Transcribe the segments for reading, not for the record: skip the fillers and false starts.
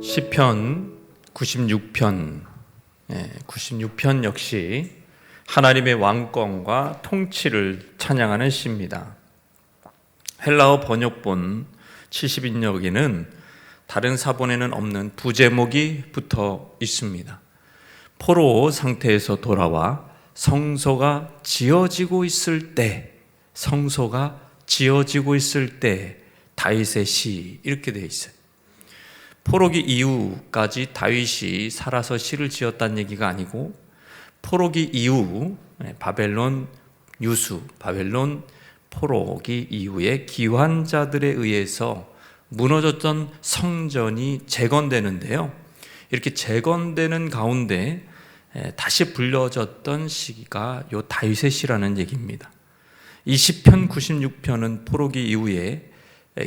시편 96편 96편 역시 하나님의 왕권과 통치를 찬양하는 시입니다. 헬라어 번역본 70인역에는 다른 사본에는 없는 부제목이 붙어 있습니다. 포로 상태에서 돌아와 성소가 지어지고 있을 때, 다윗의 시, 이렇게 되어 있어요. 포로기 이후까지 다윗이 살아서 시를 지었다는 얘기가 아니고, 포로기 이후 바벨론 유수, 바벨론 포로기 이후에 기환자들에 의해서 무너졌던 성전이 재건되는데요, 이렇게 재건되는 가운데 다시 불려졌던 시가 요 다윗의 시라는 얘기입니다. 이 시편 96편은 포로기 이후에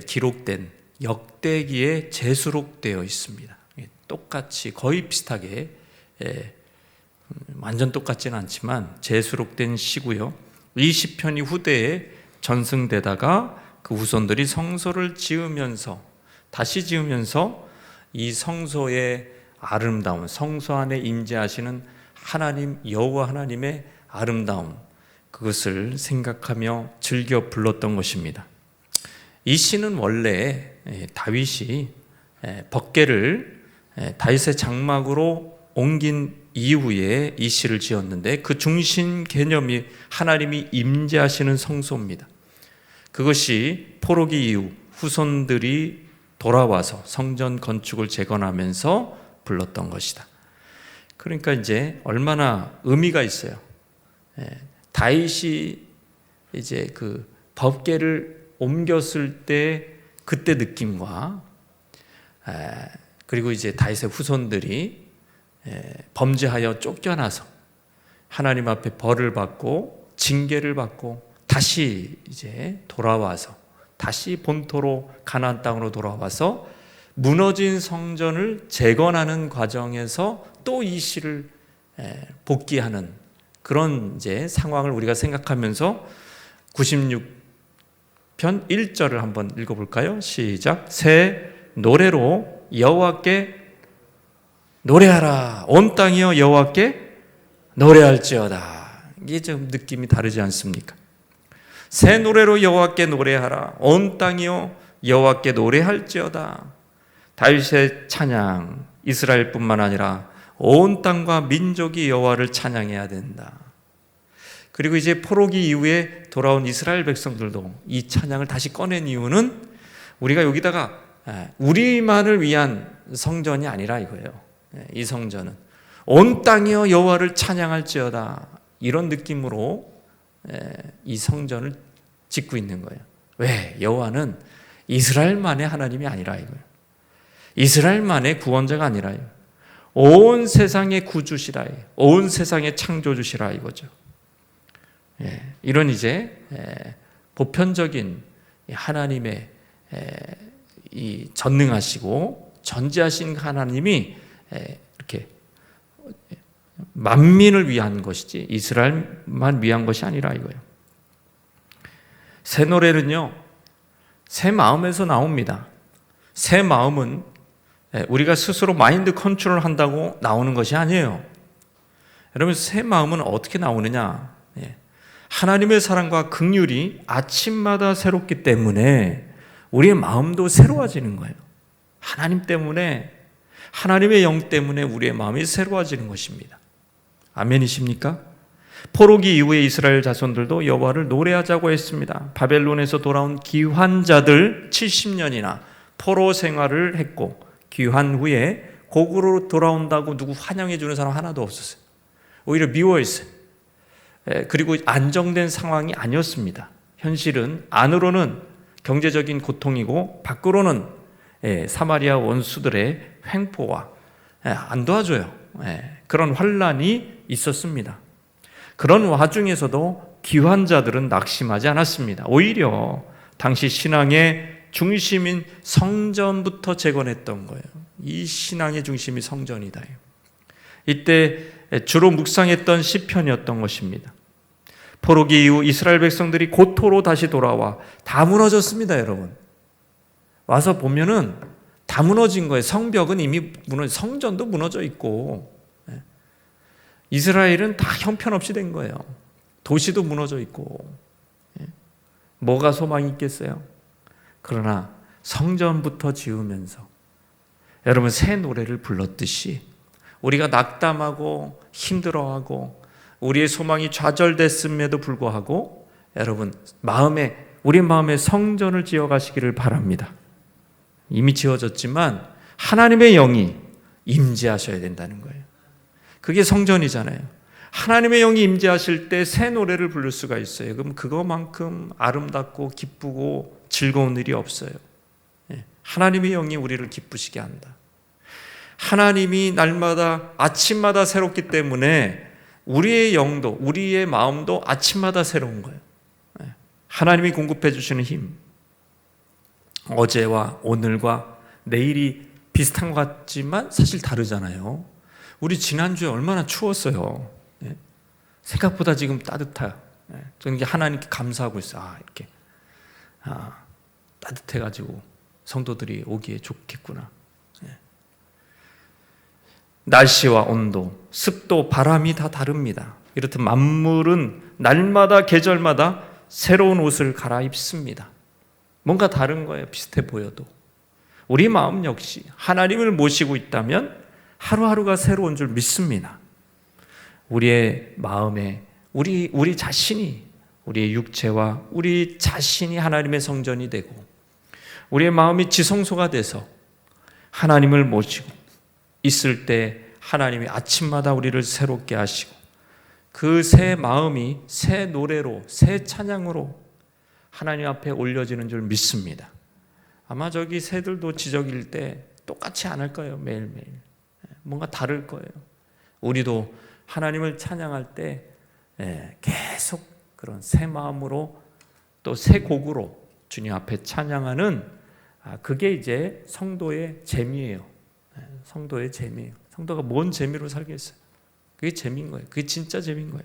기록된 역대기에 재수록되어 있습니다. 똑같이 거의 비슷하게, 완전 똑같지는 않지만 재수록된 시고요. 이 시편이 후대에 전승되다가 그 후손들이 성소를 다시 지으면서 이 성소의 아름다움, 성소 안에 임재하시는 하나님, 여호와 하나님의 아름다움, 그것을 생각하며 즐겨 불렀던 것입니다. 이 시는 원래 다윗이 법궤를 다윗의 장막으로 옮긴 이후에 이 시를 지었는데, 그 중심 개념이 하나님이 임재하시는 성소입니다. 그것이 포로기 이후 후손들이 돌아와서 성전 건축을 재건하면서 불렀던 것이다. 그러니까 이제 얼마나 의미가 있어요. 다윗이 이제 그 법궤를 옮겼을 때 그때 느낌과, 그리고 이제 다윗의 후손들이 범죄하여 쫓겨나서 하나님 앞에 벌을 받고 징계를 받고 다시 이제 돌아와서, 다시 본토로 가나안 땅으로 돌아와서 무너진 성전을 재건하는 과정에서 또 이 시를 복귀하는 그런 이제 상황을 우리가 생각하면서 96편 1절을 한번 읽어볼까요? 시작. 새 노래로 여호와께 노래하라. 온 땅이여 여호와께 노래할지어다. 이게 좀 느낌이 다르지 않습니까? 새 노래로 여호와께 노래하라. 온 땅이여 여호와께 노래할지어다. 다윗의 찬양, 이스라엘뿐만 아니라 온 땅과 민족이 여호와를 찬양해야 된다. 그리고 이제 포로기 이후에 돌아온 이스라엘 백성들도 이 찬양을 다시 꺼낸 이유는 우리가 여기다가 우리만을 위한 성전이 아니라 이거예요. 이 성전은 온 땅이여 여호와를 찬양할지어다, 이런 느낌으로 이 성전을 짓고 있는 거예요. 왜? 여호와는 이스라엘만의 하나님이 아니라 이거예요. 이스라엘만의 구원자가 아니라 이거예요. 온 세상의 구주시라, 온 세상의 창조주시라 이거죠. 이런 이제 보편적인 하나님의 이 전능하시고 전지하신 하나님이 이렇게 만민을 위한 것이지 이스라엘만 위한 것이 아니라 이거예요. 새 노래는요, 새 마음에서 나옵니다. 새 마음은 우리가 스스로 마인드 컨트롤 한다고 나오는 것이 아니에요. 여러분, 새 마음은 어떻게 나오느냐? 하나님의 사랑과 긍휼이 아침마다 새롭기 때문에 우리의 마음도 새로워지는 거예요. 하나님 때문에, 하나님의 영 때문에 우리의 마음이 새로워지는 것입니다. 아멘이십니까? 포로기 이후에 이스라엘 자손들도 여호와를 노래하자고 했습니다. 바벨론에서 돌아온 기환자들 70년이나 포로 생활을 했고, 귀환 후에 고국으로 돌아온다고 누구 환영해 주는 사람 하나도 없었어요. 오히려 미워했어요. 그리고 안정된 상황이 아니었습니다. 현실은 안으로는 경제적인 고통이고 밖으로는 사마리아 원수들의 횡포와 안 도와줘요. 그런 환란이 있었습니다. 그런 와중에서도 기환자들은 낙심하지 않았습니다. 오히려 당시 신앙의 중심인 성전부터 재건했던 거예요. 이 신앙의 중심이 성전이다. 이때 주로 묵상했던 시편이었던 것입니다. 포로기 이후 이스라엘 백성들이 고토로 다시 돌아와 다 무너졌습니다. 여러분, 와서 보면은 다 무너진 거예요. 성벽은 이미 성전도 무너져 있고, 이스라엘은 다 형편없이 된 거예요. 도시도 무너져 있고, 뭐가 소망이 있겠어요? 그러나 성전부터 지으면서 여러분 새 노래를 불렀듯이 우리가 낙담하고 힘들어하고 우리의 소망이 좌절됐음에도 불구하고 여러분 우리 마음에 성전을 지어가시기를 바랍니다. 이미 지어졌지만 하나님의 영이 임재하셔야 된다는 거예요. 그게 성전이잖아요. 하나님의 영이 임재하실 때 새 노래를 부를 수가 있어요. 그럼 그거만큼 아름답고 기쁘고 즐거운 일이 없어요. 하나님의 영이 우리를 기쁘시게 한다. 하나님이 날마다 아침마다 새롭기 때문에 우리의 영도 우리의 마음도 아침마다 새로운 거예요. 하나님이 공급해 주시는 힘, 어제와 오늘과 내일이 비슷한 것 같지만 사실 다르잖아요. 우리 지난주에 얼마나 추웠어요. 생각보다 지금 따뜻해요. 저는 이게 하나님께 감사하고 있어요. 이렇게 따뜻해가지고 성도들이 오기에 좋겠구나. 날씨와 온도, 습도, 바람이 다 다릅니다. 이렇듯 만물은 날마다 계절마다 새로운 옷을 갈아입습니다. 뭔가 다른 거예요. 비슷해 보여도. 우리 마음 역시 하나님을 모시고 있다면 하루하루가 새로운 줄 믿습니다. 우리의 마음에 우리 자신이 우리의 육체와 우리 자신이 하나님의 성전이 되고 우리의 마음이 지성소가 돼서 하나님을 모시고 있을 때 하나님이 아침마다 우리를 새롭게 하시고 그 새 마음이 새 노래로 새 찬양으로 하나님 앞에 올려지는 줄 믿습니다. 아마 저기 새들도 지저귀일 때 똑같이 안 할 거예요. 매일매일 뭔가 다를 거예요. 우리도 하나님을 찬양할 때 계속 그런 새 마음으로 또 새 곡으로 주님 앞에 찬양하는 그게 이제 성도의 재미예요. 성도의 재미예요. 성도가 뭔 재미로 살겠어요? 그게 재미인 거예요. 그게 진짜 재미인 거예요.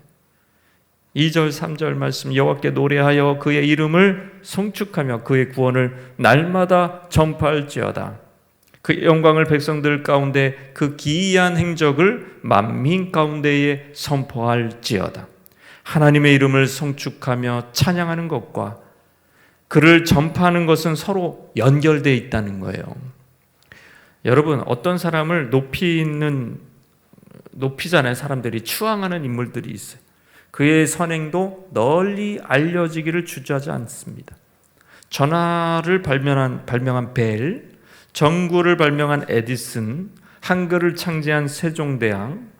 2절 3절 말씀, 여호와께 노래하여 그의 이름을 송축하며 그의 구원을 날마다 전파할지어다. 그 영광을 백성들 가운데 그 기이한 행적을 만민 가운데에 선포할지어다. 하나님의 이름을 송축하며 찬양하는 것과 그를 전파하는 것은 서로 연결되어 있다는 거예요. 여러분, 어떤 사람을 높이잖아요. 사람들이 추앙하는 인물들이 있어요. 그의 선행도 널리 알려지기를 주저하지 않습니다. 전화를 발명한 벨, 전구를 발명한 에디슨, 한글을 창제한 세종대왕,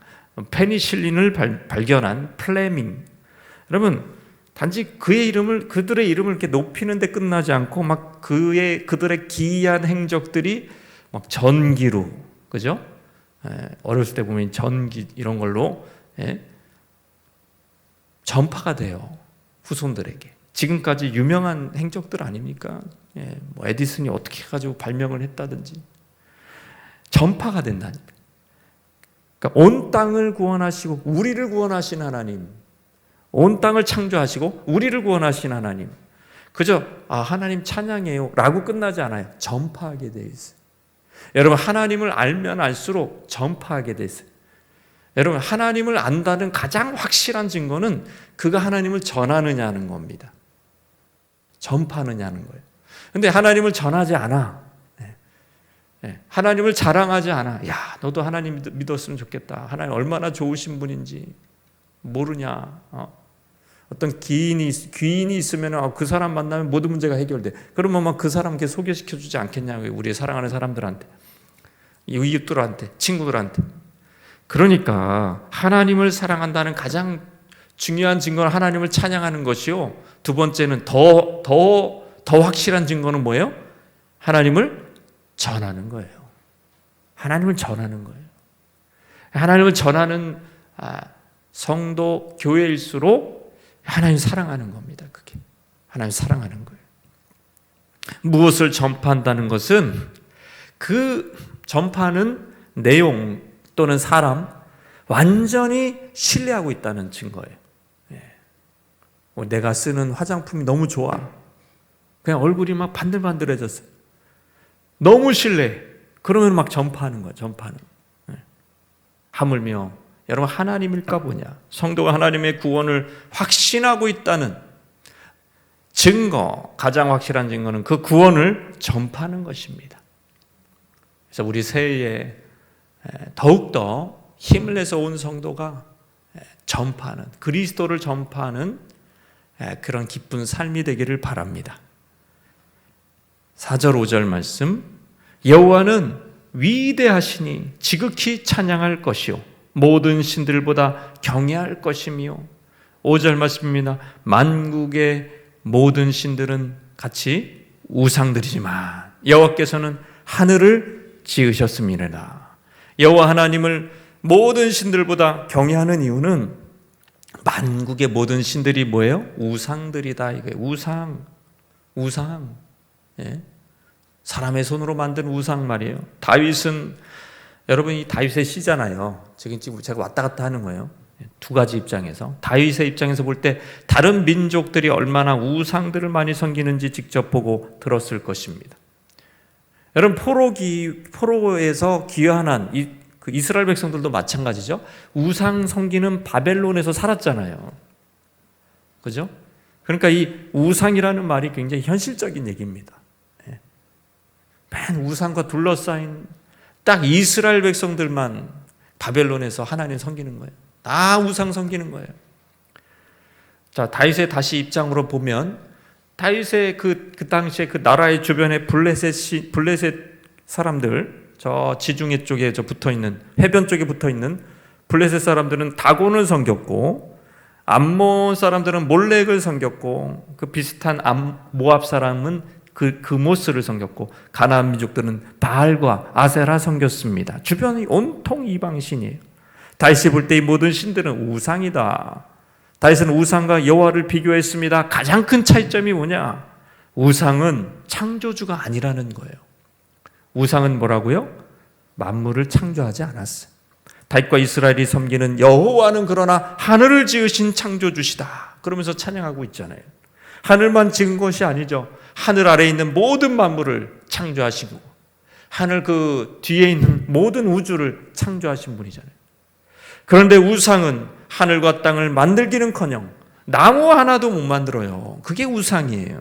페니실린을 발견한 플레밍. 여러분, 단지 그들의 이름을 이렇게 높이는 데 끝나지 않고 막 그들의 기이한 행적들이 막 전기로, 그죠? 어렸을 때 보면 전기 이런 걸로 전파가 돼요. 후손들에게. 지금까지 유명한 행적들 아닙니까? 뭐 에디슨이 어떻게 해가지고 발명을 했다든지 전파가 된다니까. 그러니까 온 땅을 구원하시고 우리를 구원하신 하나님, 온 땅을 창조하시고 우리를 구원하신 하나님, 그저 하나님 찬양해요 라고 끝나지 않아요. 전파하게 돼 있어요. 여러분, 하나님을 알면 알수록 전파하게 돼 있어요. 여러분, 하나님을 안다는 가장 확실한 증거는 그가 하나님을 전하느냐는 겁니다. 전파하느냐는 거예요. 근데 하나님을 전하지 않아. 하나님을 자랑하지 않아. 야, 너도 하나님 믿었으면 좋겠다. 하나님 얼마나 좋으신 분인지 모르냐. 어떤 귀인이 있으면 그 사람 만나면 모든 문제가 해결돼. 그러면 막 그 사람께 소개시켜주지 않겠냐고요. 우리 사랑하는 사람들한테, 이웃들한테, 친구들한테. 그러니까 하나님을 사랑한다는 가장 중요한 증거는 하나님을 찬양하는 것이요. 두 번째는 더 확실한 증거는 뭐예요? 하나님을 전하는 거예요. 하나님을 전하는 거예요. 하나님을 전하는 성도 교회일수록 하나님 사랑하는 겁니다. 그게 하나님 사랑하는 거예요. 무엇을 전파한다는 것은 그 전파하는 내용 또는 사람 완전히 신뢰하고 있다는 증거예요. 내가 쓰는 화장품이 너무 좋아. 그냥 얼굴이 막 반들반들해졌어요. 너무 신뢰해. 그러면 막 전파하는 거야, 전파하는. 하물며 여러분 하나님일까 보냐? 성도가 하나님의 구원을 확신하고 있다는 증거, 가장 확실한 증거는 그 구원을 전파하는 것입니다. 그래서 우리 새해에 더욱더 힘을 내서 온 성도가 전파하는, 그리스도를 전파하는 그런 기쁜 삶이 되기를 바랍니다. 4절 5절 말씀, 여호와는 위대하시니 지극히 찬양할 것이요 모든 신들보다 경외할 것이며, 5절 말씀입니다. 만국의 모든 신들은 같이 우상들이지만 여호와께서는 하늘을 지으셨음이니라. 여호와 하나님을 모든 신들보다 경외하는 이유는 만국의 모든 신들이 뭐예요? 우상들이다. 이게 우상. 예? 사람의 손으로 만든 우상 말이에요. 다윗은, 여러분 이 다윗의 시잖아요. 지금 제가 왔다 갔다 하는 거예요. 두 가지 입장에서. 다윗의 입장에서 볼 때 다른 민족들이 얼마나 우상들을 많이 섬기는지 직접 보고 들었을 것입니다. 여러분 포로에서 귀환한 그 이스라엘 백성들도 마찬가지죠. 우상 섬기는 바벨론에서 살았잖아요. 그죠? 그러니까 이 우상이라는 말이 굉장히 현실적인 얘기입니다. 맨 우상과 둘러싸인 딱 이스라엘 백성들만 바벨론에서 하나님 섬기는 거예요. 다 우상 섬기는 거예요. 자, 다윗의 다시 입장으로 보면 다윗의 그 당시에 그 나라의 주변에 블레셋 사람들, 저 지중해 쪽에 붙어 있는, 해변 쪽에 붙어 있는 블레셋 사람들은 다곤을 섬겼고, 암몬 사람들은 몰렉을 섬겼고, 그 비슷한 모압 사람은 그 그모스를 섬겼고, 가나안 민족들은 바알과 아세라 섬겼습니다. 주변이 온통 이방신이에요. 다윗이 볼 때 이 모든 신들은 우상이다. 다윗은 우상과 여호와를 비교했습니다. 가장 큰 차이점이 뭐냐? 우상은 창조주가 아니라는 거예요. 우상은 뭐라고요? 만물을 창조하지 않았어요. 다윗과 이스라엘이 섬기는 여호와는 그러나 하늘을 지으신 창조주시다. 그러면서 찬양하고 있잖아요. 하늘만 지은 것이 아니죠. 하늘 아래에 있는 모든 만물을 창조하시고 하늘 그 뒤에 있는 모든 우주를 창조하신 분이잖아요. 그런데 우상은 하늘과 땅을 만들기는커녕 나무 하나도 못 만들어요. 그게 우상이에요.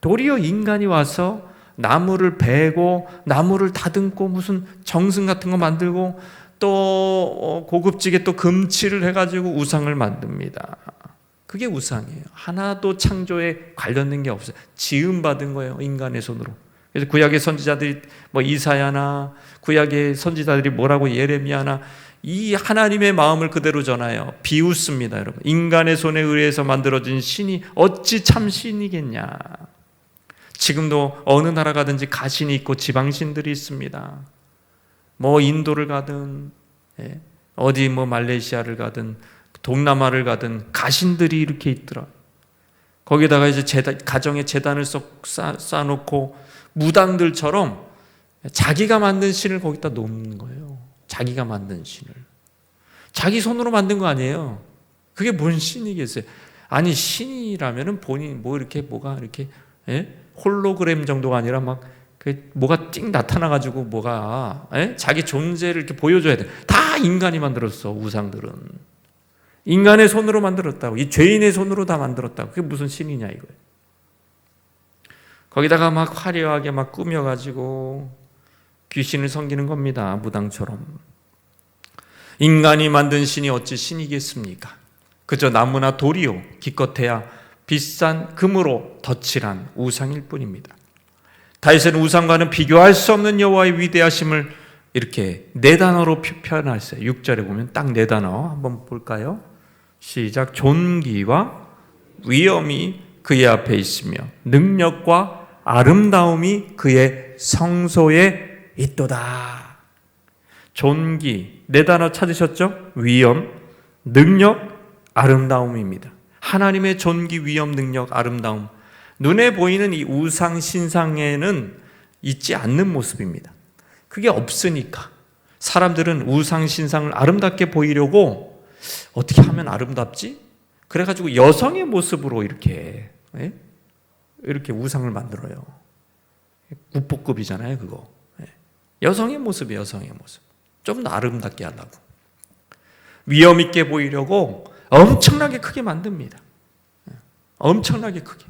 도리어 인간이 와서 나무를 베고 나무를 다듬고 무슨 정승 같은 거 만들고 또 고급지게 또 금칠을 해가지고 우상을 만듭니다. 그게 우상이에요. 하나도 창조에 관련된 게 없어요. 지음받은 거예요. 인간의 손으로. 그래서 구약의 선지자들이 이사야나 구약의 선지자들이 뭐라고 예레미야나 이 하나님의 마음을 그대로 전하여 비웃습니다. 여러분, 인간의 손에 의해서 만들어진 신이 어찌 참 신이겠냐. 지금도 어느 나라 가든지 가신이 있고 지방신들이 있습니다. 인도를 가든 어디 말레이시아를 가든 동남아를 가든 가신들이 이렇게 있더라. 거기다가 이제 가정에 제단을 쌓아놓고 무당들처럼 자기가 만든 신을 거기다 놓는 거예요. 자기가 만든 신을. 자기 손으로 만든 거 아니에요. 그게 뭔 신이겠어요? 아니, 신이라면은 본인 뭐가 이렇게 홀로그램 정도가 아니라 뭐가 띵 나타나가지고 자기 존재를 이렇게 보여줘야 돼. 다 인간이 만들었어. 우상들은 인간의 손으로 만들었다고. 이 죄인의 손으로 다 만들었다고. 그게 무슨 신이냐 이거예요. 거기다가 화려하게 꾸며가지고 귀신을 섬기는 겁니다. 무당처럼. 인간이 만든 신이 어찌 신이겠습니까? 그저 나무나 돌이요 기껏해야 비싼 금으로 덧칠한 우상일 뿐입니다. 다윗은 우상과는 비교할 수 없는 여호와의 위대하심을 이렇게 네 단어로 표현했어요. 6절에 보면 딱 네 단어 한번 볼까요? 시작. 존귀와 위엄이 그의 앞에 있으며 능력과 아름다움이 그의 성소에 있도다. 존귀 네 단어 찾으셨죠? 위엄, 능력, 아름다움입니다. 하나님의 존귀, 위엄, 능력, 아름다움, 눈에 보이는 이 우상 신상에는 있지 않는 모습입니다. 그게 없으니까 사람들은 우상 신상을 아름답게 보이려고 어떻게 하면 아름답지? 그래가지고 여성의 모습으로 이렇게 우상을 만들어요. 국보급이잖아요, 그거. 여성의 모습이에요. 여성의 모습. 좀 더 아름답게 하려고. 위험 있게 보이려고 엄청나게 크게 만듭니다. 엄청나게 크게.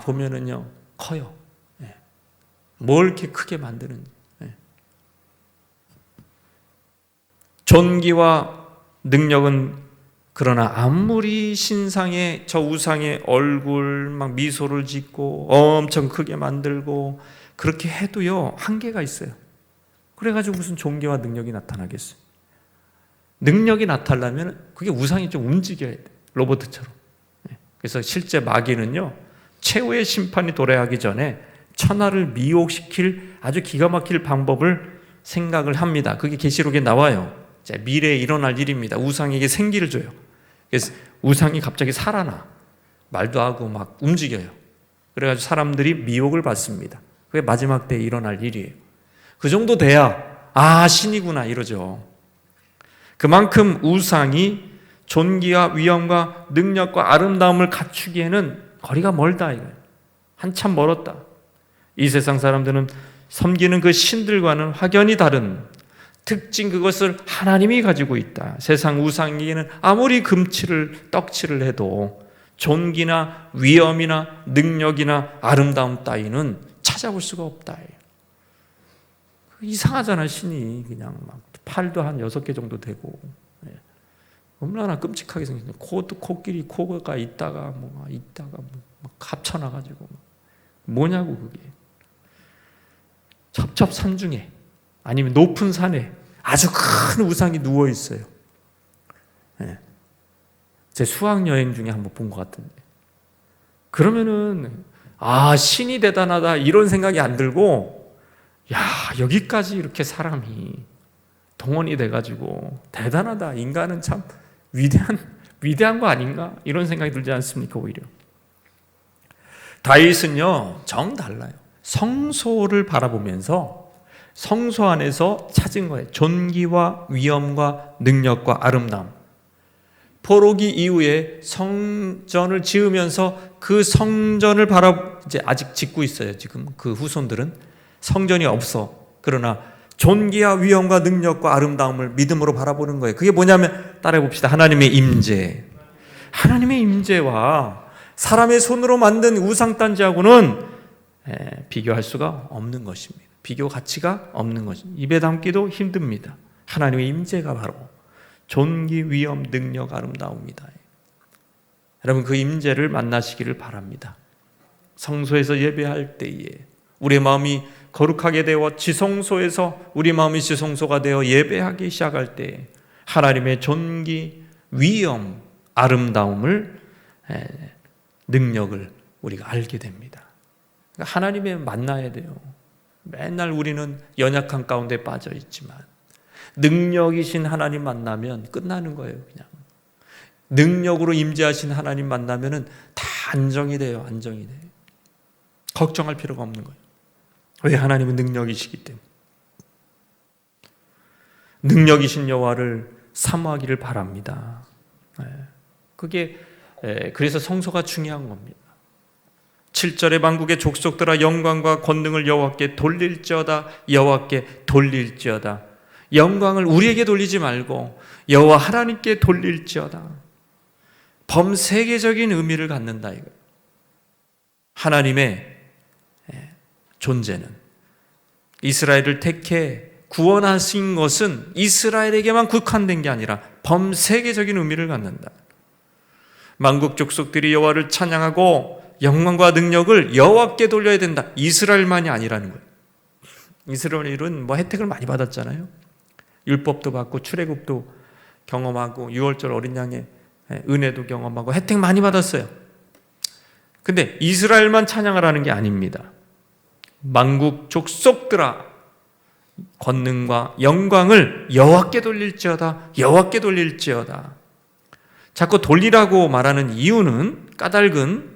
보면은요, 커요. 뭘 이렇게 크게 만드는지. 존귀와 능력은 그러나 아무리 신상의 저 우상의 얼굴 막 미소를 짓고 엄청 크게 만들고 그렇게 해도요, 한계가 있어요. 그래가지고 무슨 존귀와 능력이 나타나겠어요? 능력이 나타나려면 그게 우상이 좀 움직여야 돼. 로봇처럼. 그래서 실제 마귀는요, 최후의 심판이 도래하기 전에 천하를 미혹시킬 아주 기가 막힐 방법을 생각을 합니다. 그게 계시록에 나와요. 미래에 일어날 일입니다. 우상에게 생기를 줘요. 그래서 우상이 갑자기 살아나. 말도 하고 막 움직여요. 그래가지고 사람들이 미혹을 받습니다. 그게 마지막 때에 일어날 일이에요. 그 정도 돼야 신이구나 이러죠. 그만큼 우상이 존귀와 위엄과 능력과 아름다움을 갖추기에는 거리가 멀다 이거예요. 한참 멀었다. 이 세상 사람들은 섬기는 그 신들과는 확연히 다른 특징, 그것을 하나님이 가지고 있다. 세상 우상에게는 아무리 금치를 떡칠을 해도 존귀나 위엄이나 능력이나 아름다움 따위는 찾아볼 수가 없다. 이상하잖아. 신이 그냥 막 팔도 한 6개 정도 되고 얼마나 끔찍하게 생겼냐. 코끼리 코가 있다가 막 합쳐놔가지고 뭐냐고 그게. 첩첩산중에 아니면 높은 산에 아주 큰 우상이 누워 있어요. 제 수학여행 중에 한번 본 것 같은데. 그러면은 신이 대단하다 이런 생각이 안 들고, 여기까지 이렇게 사람이 동원이 돼가지고 대단하다. 인간은 참 위대한 거 아닌가? 이런 생각이 들지 않습니까? 오히려 다윗은요, 정달라요. 성소를 바라보면서 성소 안에서 찾은 거예요. 존귀와 위엄과 능력과 아름다움. 포로기 이후에 성전을 지으면서 그 성전을 이제 아직 짓고 있어요. 지금 그 후손들은 성전이 없어. 그러나 존귀와 위엄과 능력과 아름다움을 믿음으로 바라보는 거예요. 그게 뭐냐면 따라해 봅시다. 하나님의 임재. 하나님의 임재와 사람의 손으로 만든 우상단지하고는 비교할 수가 없는 것입니다. 비교 가치가 없는 것입니다. 입에 담기도 힘듭니다. 하나님의 임재가 바로 존귀, 위엄, 능력, 아름다움입니다. 여러분, 그 임재를 만나시기를 바랍니다. 성소에서 예배할 때에 우리의 마음이 거룩하게 되어 지성소에서 우리 마음이 지성소가 되어 예배하기 시작할 때 하나님의 존귀, 위엄, 아름다움을, 능력을 우리가 알게 됩니다. 그러니까 하나님의 만나야 돼요. 맨날 우리는 연약한 가운데 빠져 있지만 능력이신 하나님 만나면 끝나는 거예요. 그냥 능력으로 임재하신 하나님 만나면은 다 안정이 돼요. 안정이 돼요. 걱정할 필요가 없는 거예요. 왜? 하나님은 능력이시기 때문에. 능력이신 여호와를 사모하기를 바랍니다. 그게 그래서 성소가 중요한 겁니다. 7절의 만국의 족속들아 영광과 권능을 여호와께 돌릴지어다. 여호와께 돌릴지어다. 영광을 우리에게 돌리지 말고 여호와 하나님께 돌릴지어다. 범세계적인 의미를 갖는다 이거. 하나님의 존재는 이스라엘을 택해 구원하신 것은 이스라엘에게만 국한된 게 아니라 범세계적인 의미를 갖는다. 만국 족속들이 여호와를 찬양하고 영광과 능력을 여호와께 돌려야 된다. 이스라엘만이 아니라는 거예요. 이스라엘은 혜택을 많이 받았잖아요. 율법도 받고 출애굽도 경험하고 유월절 어린 양의 은혜도 경험하고 혜택 많이 받았어요. 근데 이스라엘만 찬양하라는 게 아닙니다. 만국 족속들아 권능과 영광을 여호와께 돌릴지어다. 여호와께 돌릴지어다. 자꾸 돌리라고 말하는 이유는 까닭은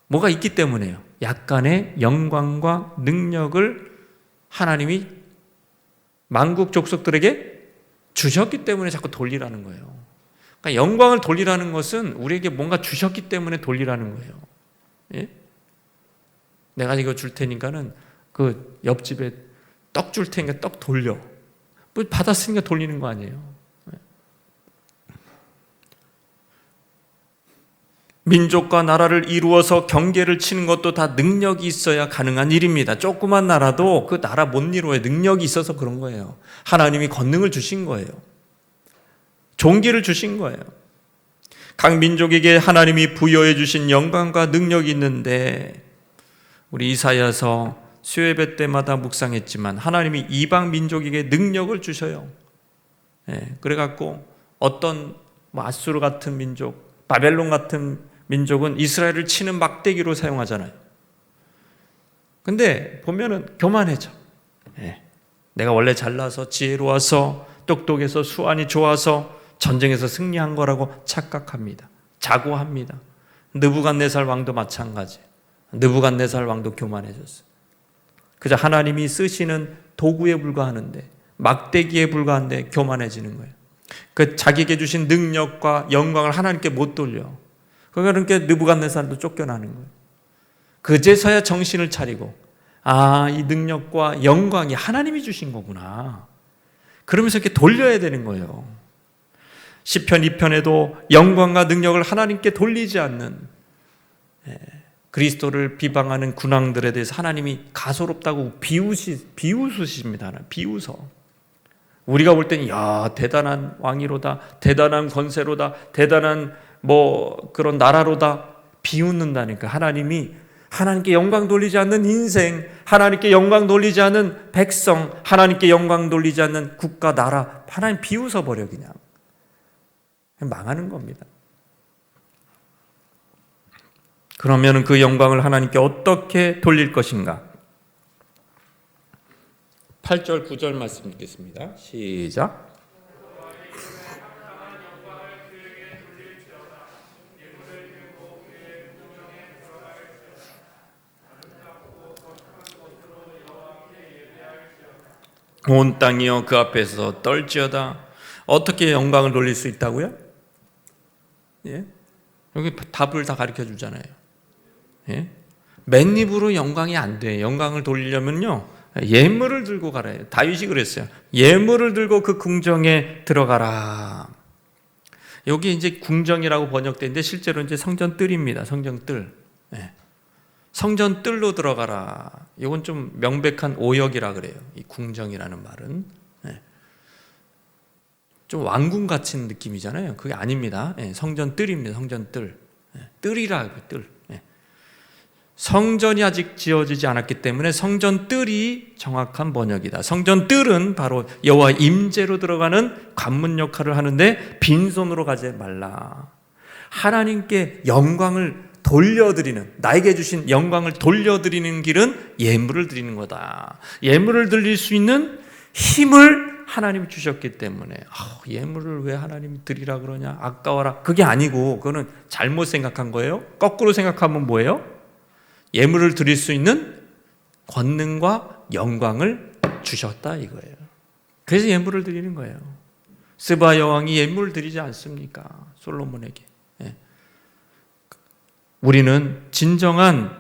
뭐가 있기 때문에요. 약간의 영광과 능력을 하나님이 만국 족속들에게 주셨기 때문에 자꾸 돌리라는 거예요. 그러니까 영광을 돌리라는 것은 우리에게 뭔가 주셨기 때문에 돌리라는 거예요. 예? 내가 이거 줄 테니까는 그 옆집에 떡 줄 테니까 떡 돌려. 뭐 받았으니까 돌리는 거 아니에요. 민족과 나라를 이루어서 경계를 치는 것도 다 능력이 있어야 가능한 일입니다. 조그만 나라도 그 나라 못 이루어요. 능력이 있어서 그런 거예요. 하나님이 권능을 주신 거예요. 종기를 주신 거예요. 각 민족에게 하나님이 부여해 주신 영광과 능력이 있는데, 우리 이사야서 수요예배 때마다 묵상했지만 하나님이 이방 민족에게 능력을 주셔요. 그래갖고 어떤 아수르 같은 민족, 바벨론 같은 민족은 이스라엘을 치는 막대기로 사용하잖아요. 근데 보면은 교만해져. 내가 원래 잘나서 지혜로워서 똑똑해서 수완이 좋아서 전쟁에서 승리한 거라고 착각합니다. 자고합니다. 느부갓네살 왕도 마찬가지. 느부갓네살 왕도 교만해졌어요. 그저 하나님이 쓰시는 도구에 불과하는데, 막대기에 불과한데 교만해지는 거예요. 그 자기에게 주신 능력과 영광을 하나님께 못 돌려. 그러니까 느부갓네살도 쫓겨나는 거예요. 그제서야 정신을 차리고, 이 능력과 영광이 하나님이 주신 거구나. 그러면서 이렇게 돌려야 되는 거예요. 시편 2편에도 영광과 능력을 하나님께 돌리지 않는 그리스도를 비방하는 군왕들에 대해서 하나님이 가소롭다고 비웃으십니다. 비웃어. 우리가 볼 때는 대단한 왕이로다, 대단한 권세로다, 대단한 그런 나라로다 비웃는다니까. 하나님께 영광 돌리지 않는 인생, 하나님께 영광 돌리지 않는 백성, 하나님께 영광 돌리지 않는 국가, 나라, 하나님 비웃어 버려. 그냥 망하는 겁니다. 그러면 그 영광을 하나님께 어떻게 돌릴 것인가? 8절 9절 말씀 읽겠습니다. 시작. 온 땅이여 그 앞에서 떨지어다. 어떻게 영광을 돌릴 수 있다고요? 여기 답을 다 가르쳐 주잖아요. 맨입으로 영광이 안 돼. 영광을 돌리려면요, 예물을 들고 가라. 다윗이 그랬어요. 예물을 들고 그 궁정에 들어가라. 여기 이제 궁정이라고 번역되는데 실제로 이제 성전 뜰입니다. 성전 뜰. 성전 뜰로 들어가라. 이건 좀 명백한 오역이라 그래요. 이 궁정이라는 말은 좀 왕궁 같은 느낌이잖아요. 그게 아닙니다. 성전 뜰입니다. 성전 뜰. 뜰이라 뜰. 성전이 아직 지어지지 않았기 때문에 성전 뜰이 정확한 번역이다. 성전 뜰은 바로 여호와 임재로 들어가는 관문 역할을 하는데 빈손으로 가지 말라. 하나님께 영광을 돌려드리는, 나에게 주신 영광을 돌려드리는 길은 예물을 드리는 거다. 예물을 드릴 수 있는 힘을 하나님이 주셨기 때문에 예물을 왜 하나님이 드리라 그러냐, 아까워라, 그게 아니고 그거는 잘못 생각한 거예요. 거꾸로 생각하면 뭐예요? 예물을 드릴 수 있는 권능과 영광을 주셨다 이거예요. 그래서 예물을 드리는 거예요. 스바 여왕이 예물을 드리지 않습니까? 솔로몬에게. 우리는 진정한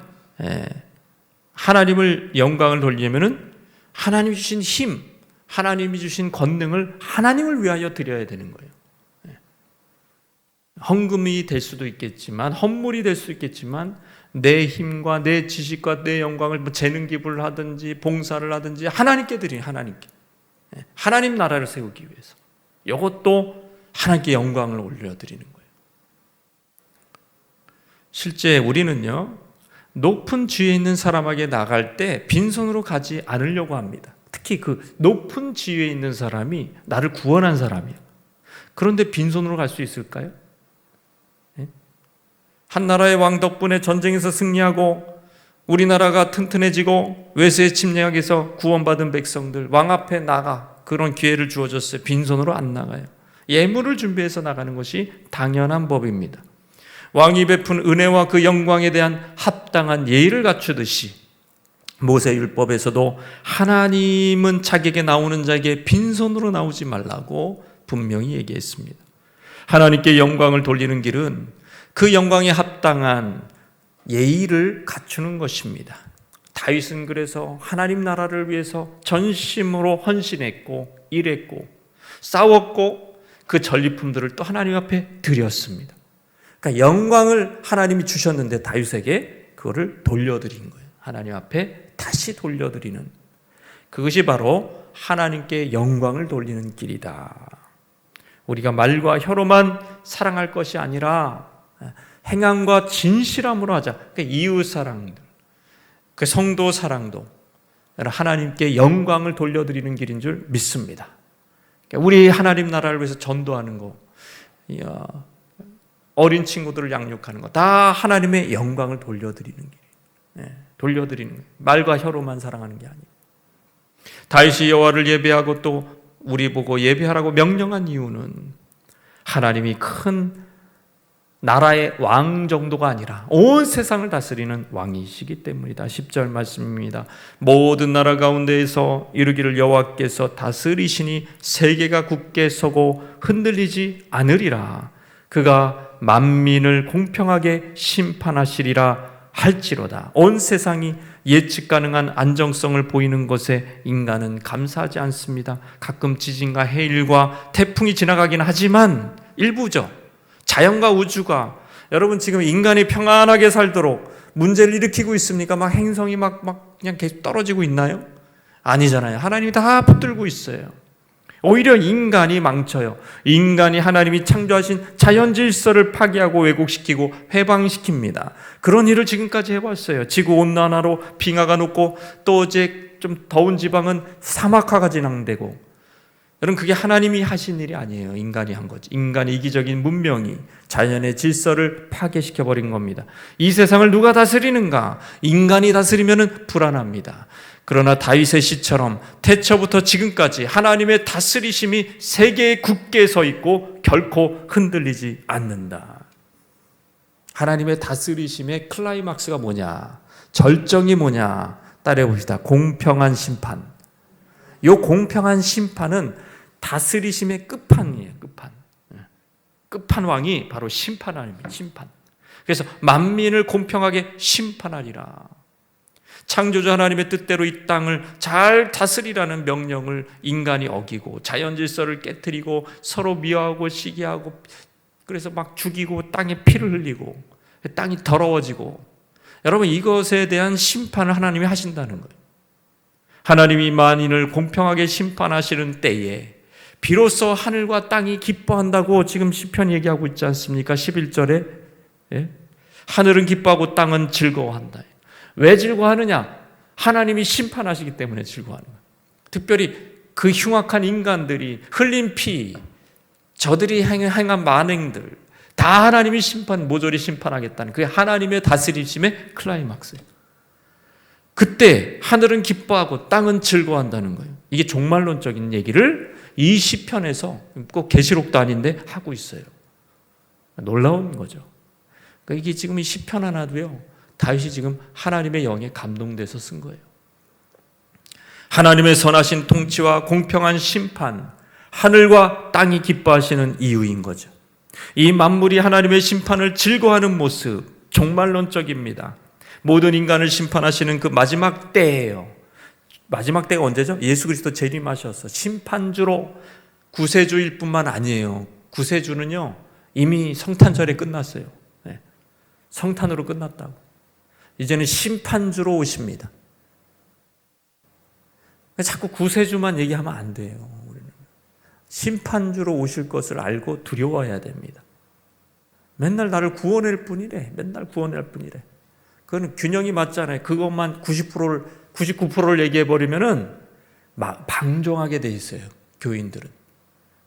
하나님을 영광을 돌리려면은 하나님이 주신 힘, 하나님이 주신 권능을 하나님을 위하여 드려야 되는 거예요. 헌금이 될 수도 있겠지만, 헌물이 될 수 있겠지만, 내 힘과 내 지식과 내 영광을 재능 기부를 하든지 봉사를 하든지 하나님께 드리는, 하나님께, 하나님 나라를 세우기 위해서 이것도 하나님께 영광을 올려드리는 거예요. 실제 우리는요, 높은 지위에 있는 사람에게 나갈 때 빈손으로 가지 않으려고 합니다. 특히 그 높은 지위에 있는 사람이 나를 구원한 사람이에요. 그런데 빈손으로 갈 수 있을까요? 한 나라의 왕 덕분에 전쟁에서 승리하고 우리나라가 튼튼해지고 외세의 침략에서 구원받은 백성들 왕 앞에 나가, 그런 기회를 주어졌어요. 빈손으로 안 나가요. 예물을 준비해서 나가는 것이 당연한 법입니다. 왕이 베푼 은혜와 그 영광에 대한 합당한 예의를 갖추듯이 모세율법에서도 하나님은 자기에게 나오는 자에게 빈손으로 나오지 말라고 분명히 얘기했습니다. 하나님께 영광을 돌리는 길은 그 영광에 합당한 예의를 갖추는 것입니다. 다윗은 그래서 하나님 나라를 위해서 전심으로 헌신했고 일했고 싸웠고 그 전리품들을 또 하나님 앞에 드렸습니다. 그러니까 영광을 하나님이 주셨는데 다윗에게 그거를 돌려드린 거예요. 하나님 앞에 다시 돌려드리는, 그것이 바로 하나님께 영광을 돌리는 길이다. 우리가 말과 혀로만 사랑할 것이 아니라 행함과 진실함으로 하자. 그러니까 이웃 사랑들, 그 성도 사랑도 하나님께 영광을 돌려드리는 길인 줄 믿습니다. 그러니까 우리 하나님 나라를 위해서 전도하는 거, 어린 친구들을 양육하는 거, 다 하나님의 영광을 돌려드리는 길. 돌려드리는 거예요. 말과 혀로만 사랑하는 게 아니에요. 다윗이 여호와를 예배하고 또 우리 보고 예배하라고 명령한 이유는 하나님이 큰 나라의 왕 정도가 아니라 온 세상을 다스리는 왕이시기 때문이다. 10절 말씀입니다. 모든 나라 가운데에서 이르기를 여호와께서 다스리시니 세계가 굳게 서고 흔들리지 않으리라. 그가 만민을 공평하게 심판하시리라 할지로다. 온 세상이 예측 가능한 안정성을 보이는 것에 인간은 감사하지 않습니다. 가끔 지진과 해일과 태풍이 지나가긴 하지만 일부죠. 자연과 우주가, 여러분 지금 인간이 평안하게 살도록 문제를 일으키고 있습니까? 막 행성이 막 그냥 계속 떨어지고 있나요? 아니잖아요. 하나님이 다 붙들고 있어요. 오히려 인간이 망쳐요. 인간이 하나님이 창조하신 자연 질서를 파괴하고 왜곡시키고 회방시킵니다. 그런 일을 지금까지 해왔어요. 지구 온난화로 빙하가 녹고 또 이제 좀 더운 지방은 사막화가 진행되고, 여러분 그게 하나님이 하신 일이 아니에요. 인간이 한 거지. 인간의 이기적인 문명이 자연의 질서를 파괴시켜버린 겁니다. 이 세상을 누가 다스리는가? 인간이 다스리면 불안합니다. 그러나 다윗의 시처럼 태초부터 지금까지 하나님의 다스리심이 세계에 굳게 서 있고 결코 흔들리지 않는다. 하나님의 다스리심의 클라이막스가 뭐냐? 절정이 뭐냐? 따라해봅시다. 공평한 심판. 이 공평한 심판은 다스리심의 끝판이에요. 끝판왕이 바로 심판하입니다. 심판. 그래서 만민을 공평하게 심판하리라. 창조주 하나님의 뜻대로 이 땅을 잘 다스리라는 명령을 인간이 어기고 자연 질서를 깨트리고 서로 미워하고 시기하고, 그래서 막 죽이고 땅에 피를 흘리고 땅이 더러워지고, 여러분 이것에 대한 심판을 하나님이 하신다는 거예요. 하나님이 만인을 공평하게 심판하시는 때에 비로소 하늘과 땅이 기뻐한다고 지금 시편 얘기하고 있지 않습니까? 11절에 하늘은 기뻐하고 땅은 즐거워한다. 왜 즐거워하느냐? 하나님이 심판하시기 때문에 즐거워하는 거예요. 특별히 그 흉악한 인간들이 흘린 피, 저들이 행한 만행들 다 하나님이 모조리 심판하겠다는, 그게 하나님의 다스리심의 클라이막스예요. 그때 하늘은 기뻐하고 땅은 즐거워한다는 거예요. 이게 종말론적인 얘기를 이 시편에서, 꼭 계시록도 아닌데 하고 있어요. 놀라운 거죠. 그러니까 이게 지금 이 시편 하나도요, 다윗이 지금 하나님의 영에 감동돼서 쓴 거예요. 하나님의 선하신 통치와 공평한 심판, 하늘과 땅이 기뻐하시는 이유인 거죠. 이 만물이 하나님의 심판을 즐거워하는 모습, 종말론적입니다. 모든 인간을 심판하시는 그 마지막 때예요. 마지막 때가 언제죠? 예수 그리스도 재림하셔서 심판주로, 구세주일 뿐만 아니에요. 구세주는요 이미 성탄절에 끝났어요. 성탄으로 끝났다고. 이제는 심판주로 오십니다. 자꾸 구세주만 얘기하면 안 돼요. 우리는 심판주로 오실 것을 알고 두려워해야 됩니다. 맨날 나를 구원할 뿐이래. 맨날 구원할 뿐이래. 그건 균형이 맞잖아요. 그것만 99%를 얘기해버리면은 방종하게 돼 있어요. 교인들은.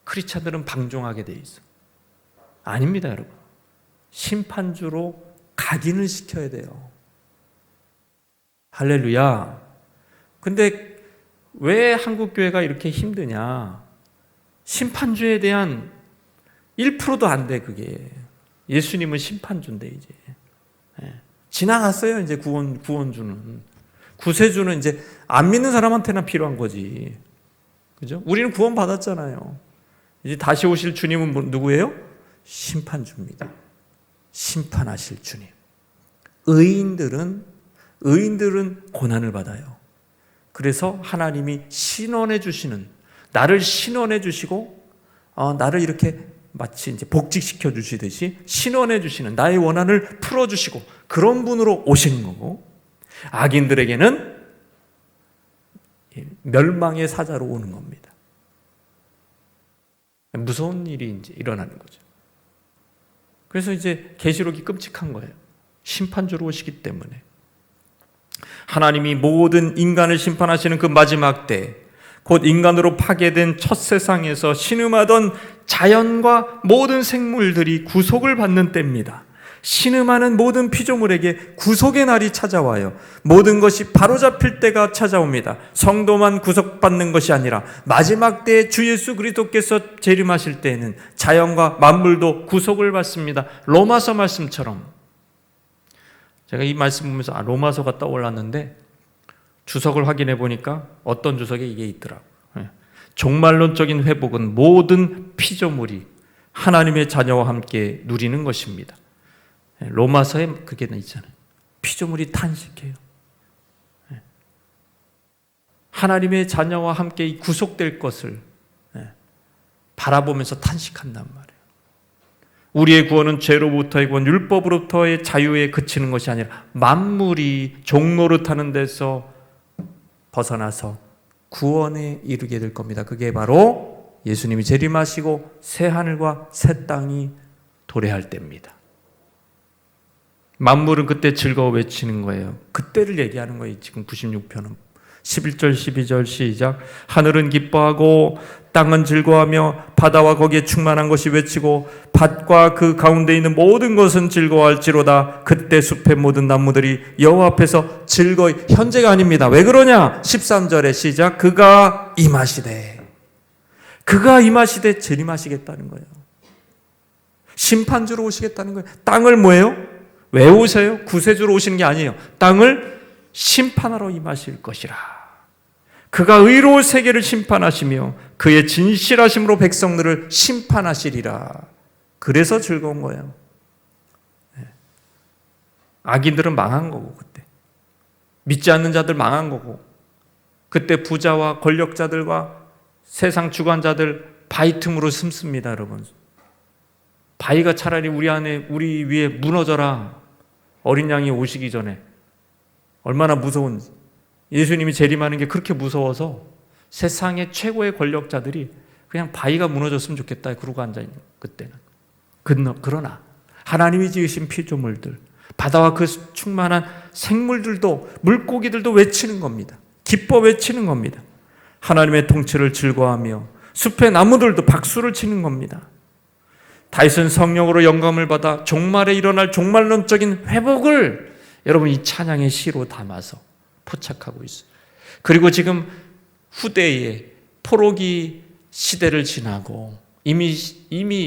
크리스찬들은 방종하게 돼 있어요. 아닙니다, 여러분. 심판주로 각인을 시켜야 돼요. 할렐루야. 근데 왜 한국교회가 이렇게 힘드냐? 심판주에 대한 1%도 안 돼, 그게. 예수님은 심판주인데, 이제. 지나갔어요, 이제 구원주는. 구세주는 이제 안 믿는 사람한테나 필요한 거지. 그죠? 우리는 구원 받았잖아요. 이제 다시 오실 주님은 누구예요? 심판주입니다. 심판하실 주님. 의인들은 의인들은 고난을 받아요. 그래서 하나님이 신원해 주시는, 나를 신원해 주시고 나를 이렇게 마치 이제 복직시켜 주시듯이 신원해 주시는, 나의 원한을 풀어 주시고 그런 분으로 오시는 거고, 악인들에게는 멸망의 사자로 오는 겁니다. 무서운 일이 이제 일어나는 거죠. 그래서 이제 계시록이 끔찍한 거예요. 심판주로 오시기 때문에. 하나님이 모든 인간을 심판하시는 그 마지막 때, 곧 인간으로 파괴된 첫 세상에서 신음하던 자연과 모든 생물들이 구속을 받는 때입니다. 신음하는 모든 피조물에게 구속의 날이 찾아와요. 모든 것이 바로잡힐 때가 찾아옵니다. 성도만 구속받는 것이 아니라 마지막 때에 주 예수 그리스도께서 재림하실 때에는 자연과 만물도 구속을 받습니다. 로마서 말씀처럼. 제가 이 말씀 보면서 로마서가 떠올랐는데 주석을 확인해 보니까 어떤 주석에 이게 있더라고요. 종말론적인 회복은 모든 피조물이 하나님의 자녀와 함께 누리는 것입니다. 로마서에 그게 있잖아요. 피조물이 탄식해요. 하나님의 자녀와 함께 구속될 것을 바라보면서 탄식한단 말이에요. 우리의 구원은 죄로부터의 구원, 율법으로부터의 자유에 그치는 것이 아니라 만물이 종노릇하는 데서 벗어나서 구원에 이르게 될 겁니다. 그게 바로 예수님이 재림하시고 새 하늘과 새 땅이 도래할 때입니다. 만물은 그때 즐거워 외치는 거예요. 그때를 얘기하는 거예요. 지금 96편은 11절 12절 시작. 하늘은 기뻐하고 땅은 즐거워하며 바다와 거기에 충만한 것이 외치고 밭과 그 가운데 있는 모든 것은 즐거워할지로다. 그때 숲의 모든 나무들이 여호와 앞에서 즐거이. 현재가 아닙니다. 왜 그러냐? 13절에 시작. 그가 임하시되, 그가 임하시되 재림하시겠다는 거예요. 심판주로 오시겠다는 거예요. 땅을 뭐예요? 왜 오세요? 구세주로 오시는 게 아니에요. 땅을 심판하러 임하실 것이라. 그가 의로 세계를 심판하시며 그의 진실하심으로 백성들을 심판하시리라. 그래서 즐거운 거예요. 악인들은 망한 거고, 그때 믿지 않는 자들 망한 거고, 그때 부자와 권력자들과 세상 주관자들 바위 틈으로 숨습니다. 여러분, 바위가 차라리 우리 위에 무너져라. 어린 양이 오시기 전에. 얼마나 무서운지. 예수님이 재림하는 게 그렇게 무서워서 세상의 최고의 권력자들이 그냥 바위가 무너졌으면 좋겠다 그러고 앉아있는 그때는. 그러나 하나님이 지으신 피조물들, 바다와 그 충만한 생물들도, 물고기들도 외치는 겁니다. 기뻐 외치는 겁니다. 하나님의 통치를 즐거워하며 숲의 나무들도 박수를 치는 겁니다. 다윗은 성령으로 영감을 받아 종말에 일어날 종말론적인 회복을 여러분 이 찬양의 시로 담아서 포착하고 있어요. 그리고 지금 후대에 포로기 시대를 지나고 이미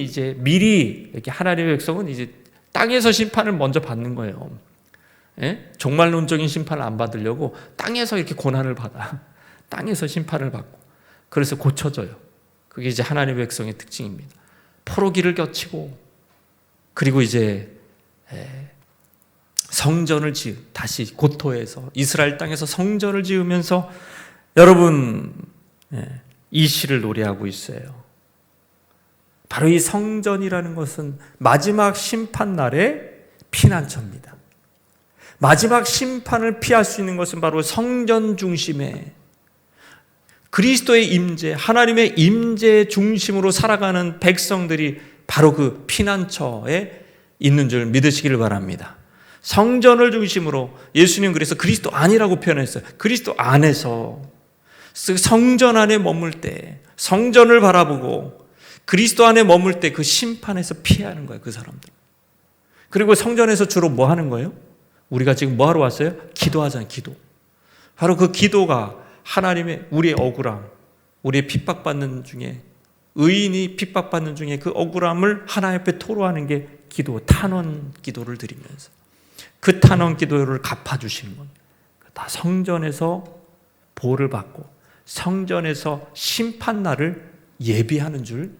이제 미리 이렇게 하나님의 백성은 이제 땅에서 심판을 먼저 받는 거예요. 예? 종말론적인 심판을 안 받으려고 땅에서 이렇게 고난을 받아. 땅에서 심판을 받고. 그래서 고쳐져요. 그게 이제 하나님의 백성의 특징입니다. 포로기를 겹치고, 그리고 이제 성전을 다시 고토에서 이스라엘 땅에서 성전을 지으면서 여러분 이 시를 노래하고 있어요. 바로 이 성전이라는 것은 마지막 심판 날의 피난처입니다. 마지막 심판을 피할 수 있는 것은 바로 성전 중심의 그리스도의 임재, 하나님의 임재 중심으로 살아가는 백성들이 바로 그 피난처에 있는 줄 믿으시기를 바랍니다. 성전을 중심으로, 예수님 그래서 그리스도 안이라고 표현했어요. 그리스도 안에서, 성전 안에 머물 때, 성전을 바라보고 그리스도 안에 머물 때 그 심판에서 피하는 거예요, 그 사람들. 그리고 성전에서 주로 뭐 하는 거예요? 우리가 지금 뭐 하러 왔어요? 기도하잖아요, 기도. 바로 그 기도가 하나님의 우리의 억울함, 우리의 핍박받는 중에, 의인이 핍박받는 중에 그 억울함을 하나님 앞에 토로하는 게 기도, 탄원 기도를 드리면서 그 탄원 기도를 갚아주시는 겁니다. 다 성전에서 보호를 받고 성전에서 심판날을 예비하는 줄,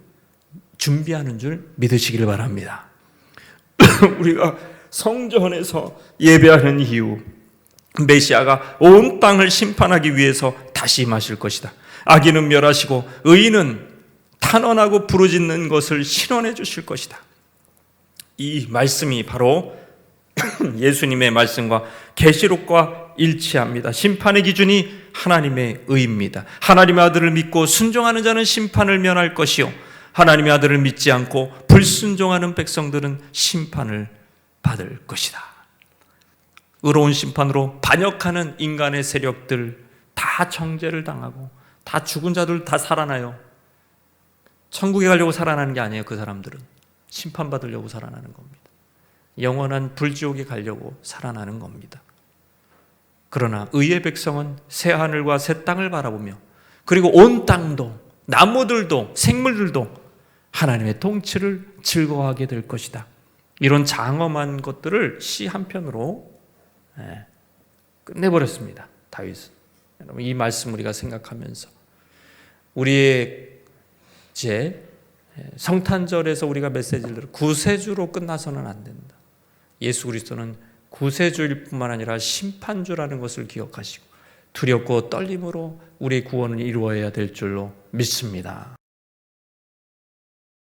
준비하는 줄 믿으시기를 바랍니다. 우리가 성전에서 예배하는 이유, 메시아가 온 땅을 심판하기 위해서 다시 임하실 것이다. 악인은 멸하시고 의인은 탄원하고 부르짖는 것을 신원해 주실 것이다. 이 말씀이 바로 예수님의 말씀과 계시록과 일치합니다. 심판의 기준이 하나님의 의입니다. 하나님의 아들을 믿고 순종하는 자는 심판을 면할 것이요, 하나님의 아들을 믿지 않고 불순종하는 백성들은 심판을 받을 것이다. 의로운 심판으로 반역하는 인간의 세력들 다 정죄를 당하고 다 죽은 자들 다 살아나요. 천국에 가려고 살아나는 게 아니에요. 그 사람들은 심판받으려고 살아나는 겁니다. 영원한 불지옥에 가려고 살아나는 겁니다. 그러나 의의 백성은 새 하늘과 새 땅을 바라보며, 그리고 온 땅도 나무들도 생물들도 하나님의 통치를 즐거워하게 될 것이다. 이런 장엄한 것들을 시 한 편으로 끝내버렸습니다. 다윗은. 여러분, 이 말씀 우리가 생각하면서 우리의 이제 성탄절에서 우리가 메시지를 들어 구세주로 끝나서는 안 된다. 예수 그리스도는 구세주일 뿐만 아니라 심판주라는 것을 기억하시고 두렵고 떨림으로 우리의 구원을 이루어야 될 줄로 믿습니다.